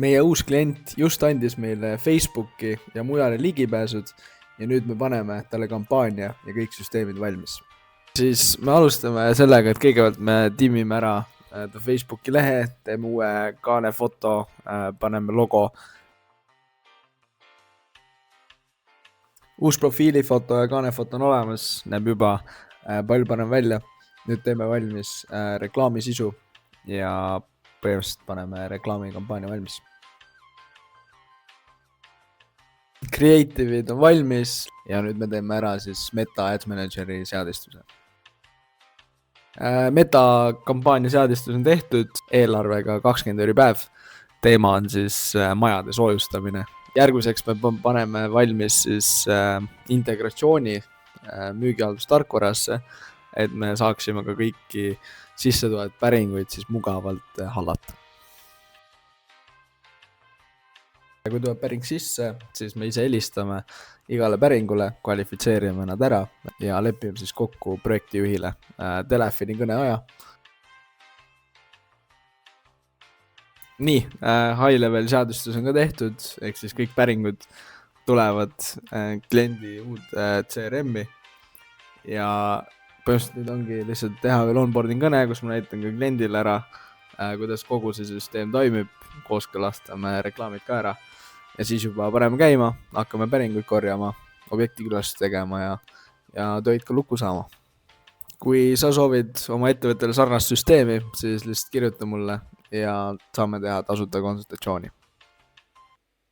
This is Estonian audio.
Meie uus klient just andis meile Facebooki ja mujale ligipääsud ja nüüd me paneme talle kampaania ja kõik süsteemid valmis. Siis me alustame sellega, et kõigepealt me tiimime ära ta Facebooki lehe, teeme uue kaanefoto, paneme logo. Uus profiilifoto ja kaanefoto on olemas, näeb juba palju parem välja. Nüüd teeme valmis reklaamisisu ja põhimõtteliselt paneme reklaamikampaania valmis. Creative'id on valmis ja nüüd me teeme ära siis Meta Ads Manageri seadistuse. Meta kampaania seadistus on tehtud eelarvega 20 € päev. Teema on siis majade soojustamine. Järgmiseks me paneme valmis siis integratsiooni müügihaldustarkvarasse, et me saaksime ka kõiki sisse tulevad päringuid siis mugavalt hallata. Kui tuleb päring sisse, siis me ise helistame igale päringule, kvalifitseerime nad ära ja lepime siis kokku projektijuhile telefoni kõne aja. Nii, high level seadustus on ka tehtud, ehk siis kõik päringud tulevad kliendi uud CRM-i ja põhimõtteliselt nüüd ongi lihtsalt teha veel onboarding kõne, kus ma näitan ka kliendile ära, kuidas kogu see süsteem toimib, kooskõlastame reklaamid ka ära ja siis juba paneme käima, hakkame päringuid korjama, objektikülastust tegema ja töid ka lukku saama. Kui sa soovid oma ettevõttele sarnast süsteemi, siis lihtsalt kirjuta mulle ja saame teha tasuta konsultatsiooni.